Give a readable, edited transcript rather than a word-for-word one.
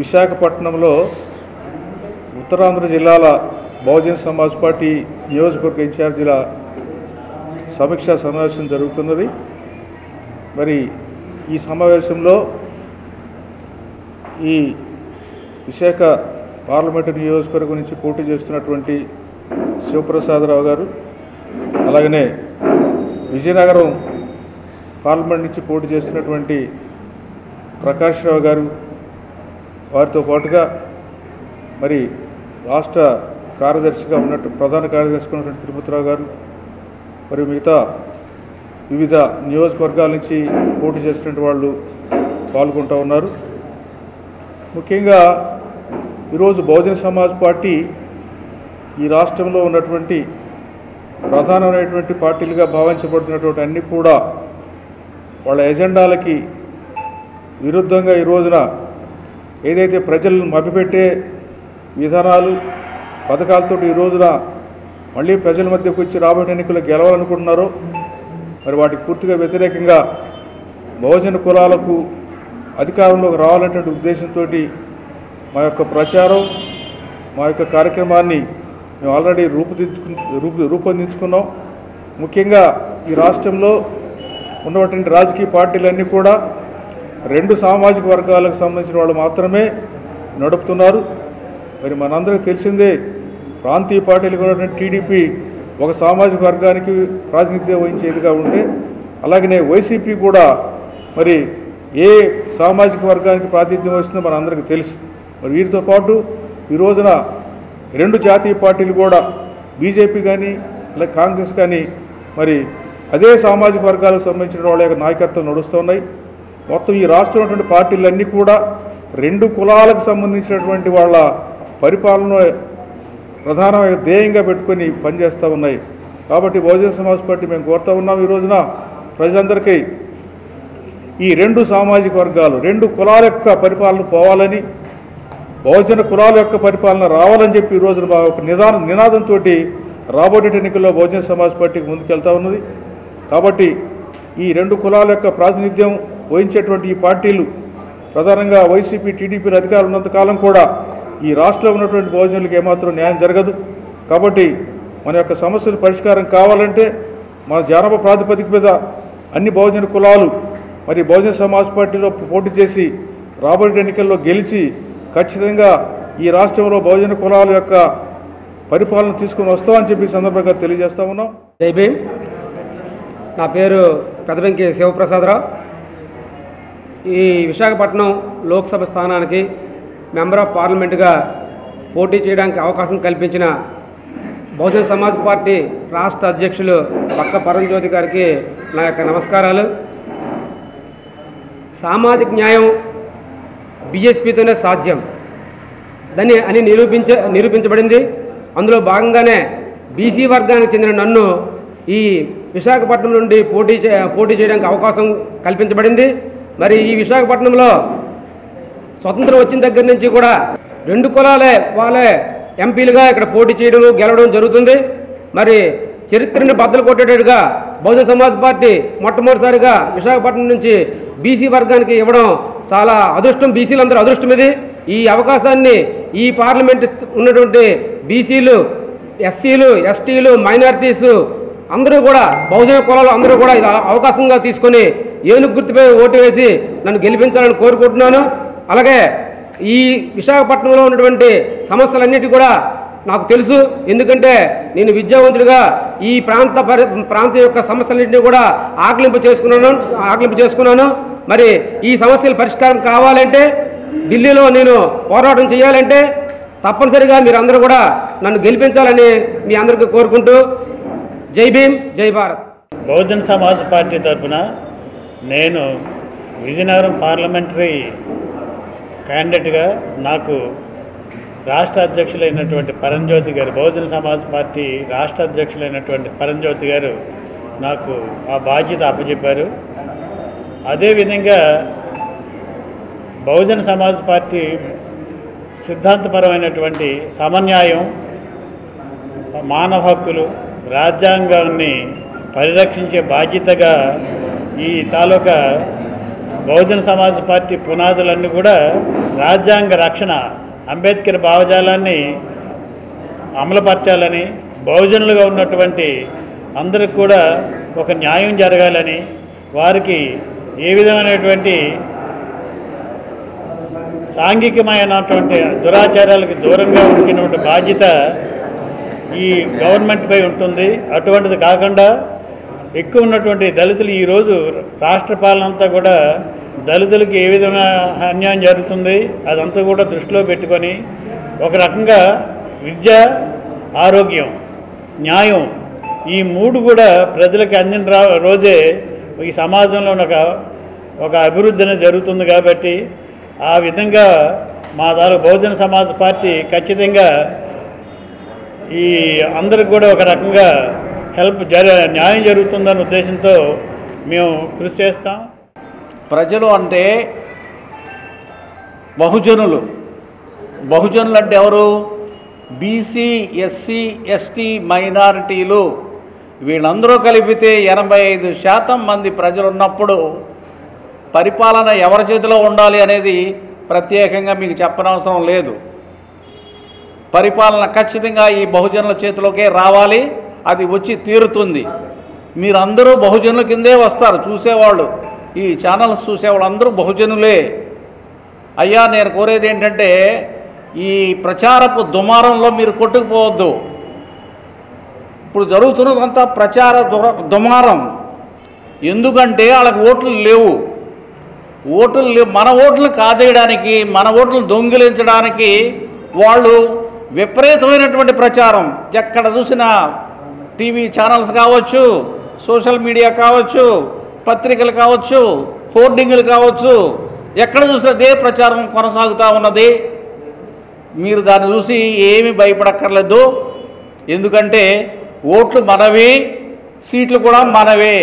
విశాఖపట్నంలో ఉత్తరాంధ్ర జిల్లాల బహుజన్ సమాజ్ పార్టీ నియోజకవర్గ ఇన్ఛార్జీల సమీక్షా సమావేశం జరుగుతున్నది. మరి ఈ సమావేశంలో ఈ విశాఖ పార్లమెంటు నియోజకవర్గం నుంచి పోటీ చేస్తున్నటువంటి శివప్రసాదరావు గారు, అలాగనే విజయనగరం పార్లమెంట్ నుంచి పోటీ చేస్తున్నటువంటి ప్రకాష్ రావు గారు, వారితో పాటుగా మరి రాష్ట్ర కార్యదర్శిగా ఉన్నట్టు ప్రధాన కార్యదర్శిగా ఉన్నటువంటి తిరుపతిరావు గారు, మరి మిగతా వివిధ నియోజకవర్గాల నుంచి పోటీ చేస్తున్న వాళ్ళు పాల్గొంటూ ఉన్నారు. ముఖ్యంగా ఈరోజు బహుజన్ సమాజ్ పార్టీ ఈ రాష్ట్రంలో ఉన్నటువంటి ప్రధానమైనటువంటి పార్టీలుగా భావించబడుతున్నటువంటి అన్నీ కూడా వాళ్ళ ఎజెండాలకి విరుద్ధంగా ఈ రోజున ఏదైతే ప్రజలను మభ్యపెట్టే విధానాలు పథకాలతో ఈ రోజున మళ్ళీ ప్రజల మధ్యకు వచ్చి రాబోయే ఎన్నికలు గెలవాలనుకుంటున్నారో మరి వాటికి పూర్తిగా వ్యతిరేకంగా బహుజన కులాలకు అధికారంలోకి రావాలనేటువంటి ఉద్దేశంతో మా యొక్క ప్రచారం, మా యొక్క కార్యక్రమాన్ని మేము ఆల్రెడీ రూపొందించుకున్నాం. ముఖ్యంగా ఈ రాష్ట్రంలో ఉన్నటువంటి రాజకీయ పార్టీలన్నీ కూడా 2 సామాజిక వర్గాలకు సంబంధించిన వాళ్ళు మాత్రమే నడుపుతున్నారు. మరి మనందరికీ తెలిసిందే, ప్రాంతీయ పార్టీలుగా ఉన్నటువంటి టీడీపీ ఒక సామాజిక వర్గానికి ప్రాతినిధ్యం వహించేదిగా ఉంటే, అలాగనే వైసీపీ కూడా మరి ఏ సామాజిక వర్గానికి ప్రాతినిధ్యం వస్తుందో మనందరికీ తెలుసు. మరి వీరితో పాటు ఈ రోజున 2 జాతీయ పార్టీలు కూడా బీజేపీ కానీ అలాగే కాంగ్రెస్ కానీ మరి అదే సామాజిక వర్గాలకు సంబంధించిన వాళ్ళ యొక్క నాయకత్వం నడుస్తున్నాయి. మొత్తం ఈ రాష్ట్రంలో ఉన్నటువంటి పార్టీలన్నీ కూడా 2 కులాలకు సంబంధించినటువంటి వాళ్ళ పరిపాలన ప్రధానమైన ధ్యేయంగా పెట్టుకొని పనిచేస్తూ ఉన్నాయి. కాబట్టి బహుజన్ సమాజ్ పార్టీ మేము కోరుతూ ఉన్నాం, ఈ రోజున ప్రజలందరికీ ఈ 2 సామాజిక వర్గాలు 2 కులాల యొక్క పరిపాలన పోవాలని, బహుజన కులాల యొక్క పరిపాలన రావాలని చెప్పి ఈ రోజున మా ఒక నినాదంతో రాబోయే ఎన్నికల్లో బహుజన సమాజ్ పార్టీకి ముందుకెళ్తా ఉన్నది. కాబట్టి ఈ 2 కులాల యొక్క ప్రాతినిధ్యం వహించేటువంటి ఈ పార్టీలు ప్రధానంగా వైసీపీ, టీడీపీలు అధికారులు ఉన్నంత కాలం కూడా ఈ రాష్ట్రంలో ఉన్నటువంటి బహుజనులకు ఏమాత్రం న్యాయం జరగదు. కాబట్టి మన యొక్క సమస్యలు పరిష్కారం కావాలంటే మన జనాభా ప్రాతిపదిక మీద అన్ని బహుజన కులాలు మరి బహుజన సమాజ్ పార్టీలో పోటీ చేసి రాబోయే ఎన్నికల్లో గెలిచి ఖచ్చితంగా ఈ రాష్ట్రంలో బహుజన కులాల యొక్క పరిపాలన తీసుకుని వస్తామని చెప్పి సందర్భంగా తెలియజేస్తా ఉన్నాం. జై భీమ్. నా పేరు పెదబెంకి శివప్రసాదరావు. ఈ విశాఖపట్నం లోక్సభ స్థానానికి మెంబర్ ఆఫ్ పార్లమెంటుగా పోటీ చేయడానికి అవకాశం కల్పించిన బహుజన్ సమాజ్ పార్టీ రాష్ట్ర అధ్యక్షులు పక్క పరంజ్యోతి గారికి నా యొక్క నమస్కారాలు. సామాజిక న్యాయం బీఎస్పీతోనే సాధ్యం అని నిరూపించబడింది. అందులో భాగంగానే బీసీ వర్గానికి చెందిన నన్ను ఈ విశాఖపట్నం నుండి పోటీ చేయడానికి అవకాశం కల్పించబడింది. మరి ఈ విశాఖపట్నంలో స్వతంత్రం వచ్చిన దగ్గర నుంచి కూడా 2 కులాలే వాళ్ళే ఎంపీలుగా ఇక్కడ పోటీ చేయడం గెలవడం జరుగుతుంది. మరి చరిత్రని బద్దలు కొట్టేటట్టుగా బహుజన్ సమాజ్ పార్టీ మొట్టమొదటిసారిగా విశాఖపట్నం నుంచి బీసీ వర్గానికి ఇవ్వడం చాలా అదృష్టం, బీసీలందరూ అదృష్టం. ఈ అవకాశాన్ని ఈ పార్లమెంట్ ఉన్నటువంటి బీసీలు, ఎస్సీలు, ఎస్టీలు, మైనారిటీసు అందరూ కూడా బహుజన కులాలు అందరూ కూడా ఇది అవకాశంగా తీసుకొని ఏనుగు గుర్తుపై ఓటు వేసి నన్ను గెలిపించాలని కోరుకుంటున్నాను. అలాగే ఈ విశాఖపట్నంలో ఉన్నటువంటి సమస్యలన్నిటి కూడా నాకు తెలుసు. ఎందుకంటే నేను విద్యావంతుడిగా ఈ ప్రాంతం యొక్క సమస్యలన్నింటినీ కూడా ఆకలింపు చేసుకున్నాను. మరి ఈ సమస్యల పరిష్కారం కావాలంటే, ఢిల్లీలో నేను పోరాటం చేయాలంటే తప్పనిసరిగా మీరందరూ కూడా నన్ను గెలిపించాలని మీ అందరికీ కోరుకుంటూ జై భీమ్, జై భారత్. బహుజన్ సమాజ్ పార్టీ తరఫున నేను విజయనగరం పార్లమెంటరీ క్యాండిడేట్గా నాకు రాష్ట్ర అధ్యక్షులైనటువంటి పరంజ్యోతి గారు, బహుజన సమాజ్ పార్టీ రాష్ట్ర అధ్యక్షులైనటువంటి పరంజ్యోతి గారు నాకు ఆ బాధ్యత అప్పచెప్పారు. అదేవిధంగా బహుజన సమాజ్ పార్టీ సిద్ధాంతపరమైనటువంటి సమన్యాయం, మానవ హక్కులు, రాజ్యాంగాన్ని పరిరక్షించే బాధ్యతగా ఈ తాలూకా బహుజన సమాజ్ పార్టీ పునాదులన్నీ కూడా రాజ్యాంగ రక్షణ, అంబేద్కర్ భావజాలాన్ని అమలుపరచాలని, బహుజనులుగా ఉన్నటువంటి అందరికి కూడా ఒక న్యాయం జరగాలని, వారికి ఏ విధమైనటువంటి సాంఘికమైనటువంటి దురాచారాలకు దూరంగా ఉండినటువంటి బాధ్యత ఈ గవర్నమెంట్పై ఉంటుంది. అటువంటిది కాకుండా ఎక్కువ ఉన్నటువంటి దళితులు ఈరోజు రాష్ట్ర పాలన అంతా కూడా దళితులకి ఏ విధమైన అన్యాయం జరుగుతుంది అదంతా కూడా దృష్టిలో పెట్టుకొని ఒక రకంగా విద్య, ఆరోగ్యం, న్యాయం ఈ మూడు కూడా ప్రజలకు అందిన రోజే ఈ సమాజంలో ఒక అభివృద్ధి అనేది జరుగుతుంది. కాబట్టి ఆ విధంగా మా బహుజన సమాజ్ పార్టీ ఖచ్చితంగా ఈ అందరికి కూడా ఒక రకంగా న్యాయం జరుగుతుందన్న ఉద్దేశంతో మేము కృషి చేస్తాం. ప్రజలు అంటే బహుజనులు అంటే ఎవరు? బీసీ, ఎస్సీ, ఎస్టీ, మైనారిటీలు వీళ్ళందరూ కలిపితే 85% మంది ప్రజలు ఉన్నప్పుడు పరిపాలన ఎవరి చేతిలో ఉండాలి అనేది ప్రత్యేకంగా మీకు చెప్పనవసరం లేదు. పరిపాలన ఖచ్చితంగా ఈ బహుజనుల చేతిలోకే రావాలి, అది వచ్చి తీరుతుంది. మీరందరూ బహుజనుల కిందే వస్తారు. చూసేవాళ్ళు, ఈ ఛానల్స్ చూసేవాళ్ళు అందరూ బహుజనులే. అయ్యా, నేను కోరేది ఏంటంటే ఈ ప్రచారపు దుమారంలో మీరు కొట్టుకుపోవద్దు. ఇప్పుడు జరుగుతున్నదంతా ప్రచార దుమారం. ఎందుకంటే వాళ్ళకి ఓట్లు లేవు. మన ఓట్లను కాజేయడానికి, మన ఓట్లను దొంగిలించడానికి వాళ్ళు విపరీతమైనటువంటి ప్రచారం. ఎక్కడ చూసినా టీవీ ఛానల్స్ కావచ్చు, సోషల్ మీడియా కావచ్చు, పత్రికలు కావచ్చు, హోర్డింగులు కావచ్చు, ఎక్కడ చూసినా అదే ప్రచారం కొనసాగుతూ ఉన్నది. మీరు దాన్ని చూసి ఏమీ భయపడక్కర్లేదు. ఎందుకంటే ఓట్లు మనవి, సీట్లు కూడా మనవే.